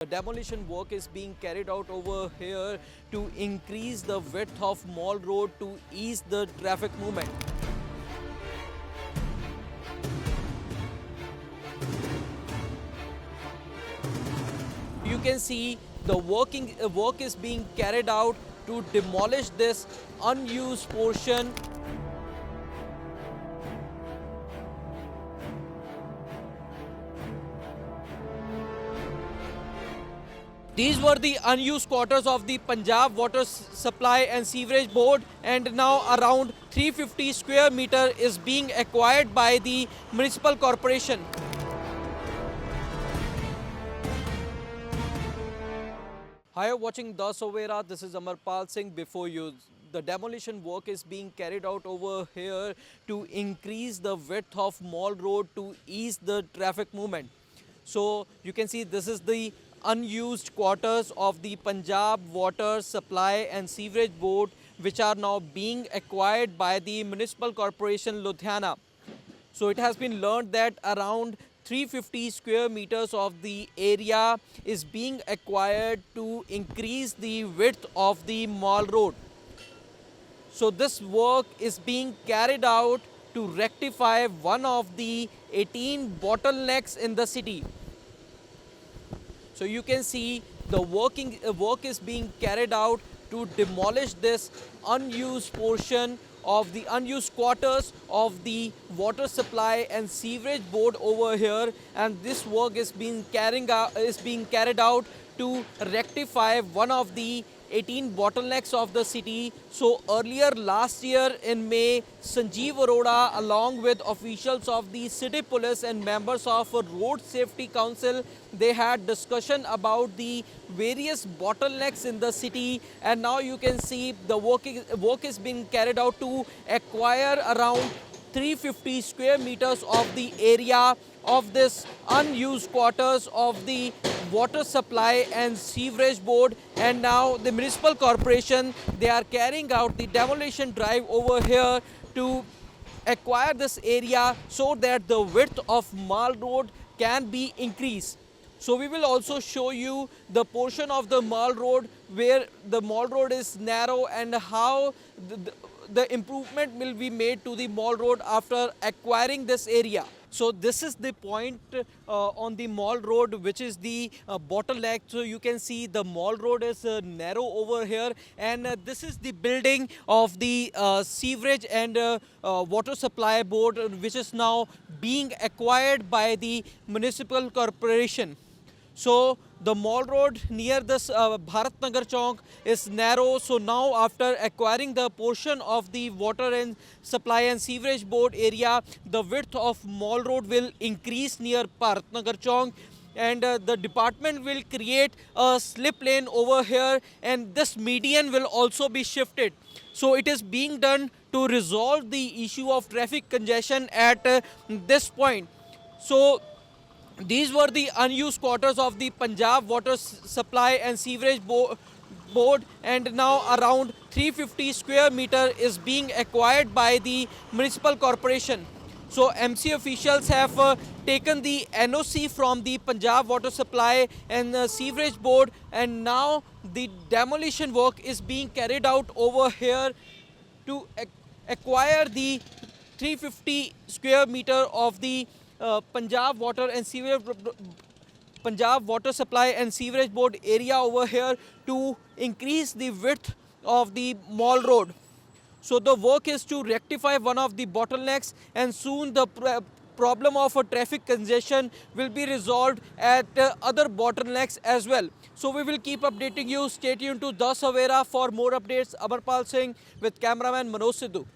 The demolition work is being carried out over here to increase the width of Mall Road to ease the traffic movement. You can see the work is being carried out to demolish this unused portion. These were the unused quarters of the Punjab Water Supply and Sewerage Board, and now around 350 square meter is being acquired by the municipal corporation. Hi, you're watching The Sowera. This is Amarpal Singh before you. The demolition work is being carried out over here to increase the width of Mall Road to ease the traffic movement. So you can see this is the unused quarters of the Punjab Water Supply and Sewerage Board, which are now being acquired by the Municipal Corporation Ludhiana. So it has been learned that around 350 square meters of the area is being acquired to increase the width of the Mall Road. So this work is being carried out to rectify one of the 18 bottlenecks in the city. So you can see the work is being carried out to demolish this unused portion of the unused quarters of the Water Supply and Sewerage Board over here, and this work is being carried out to rectify one of the 18 bottlenecks of the city. So earlier last year in May, Sanjeev Arora along with officials of the city police and members of Road Safety Council, they had discussion about the various bottlenecks in the city, and now you can see the work is being carried out to acquire around 350 square meters of the area of this unused quarters of the Water Supply and Sewerage Board, and now the municipal corporation, they are carrying out the demolition drive over here to acquire this area so that the width of Mall Road can be increased. So we will also show you the portion of the Mall Road where the Mall Road is narrow and how the improvement will be made to the Mall Road after acquiring this area. So this is the point on the Mall Road, which is the bottleneck. So you can see the Mall Road is narrow over here, and this is the building of the Sewerage and Water Supply Board, which is now being acquired by the Municipal Corporation. So the Mall Road near this Bharat Nagar Chowk is narrow. So now after acquiring the portion of the Water and Supply and Sewerage Board area, the width of Mall Road will increase near Bharat Nagar Chowk, and the department will create a slip lane over here, and this median will also be shifted. So it is being done to resolve the issue of traffic congestion at this point. So these were the unused quarters of the Punjab Water Supply and Sewerage Board, and now around 350 square meter is being acquired by the municipal corporation. So MC officials have taken the NOC from the Punjab Water Supply and Sewerage Board, and now the demolition work is being carried out over here to acquire the 350 square meter of the Punjab Water Supply and Sewerage Board area over here to increase the width of the Mall Road. So the work is to rectify one of the bottlenecks, and soon the problem of traffic congestion will be resolved at other bottlenecks as well. So we will keep updating you. Stay tuned to The Sowera for more updates. Amarpal Singh with cameraman Manoj Sidhu.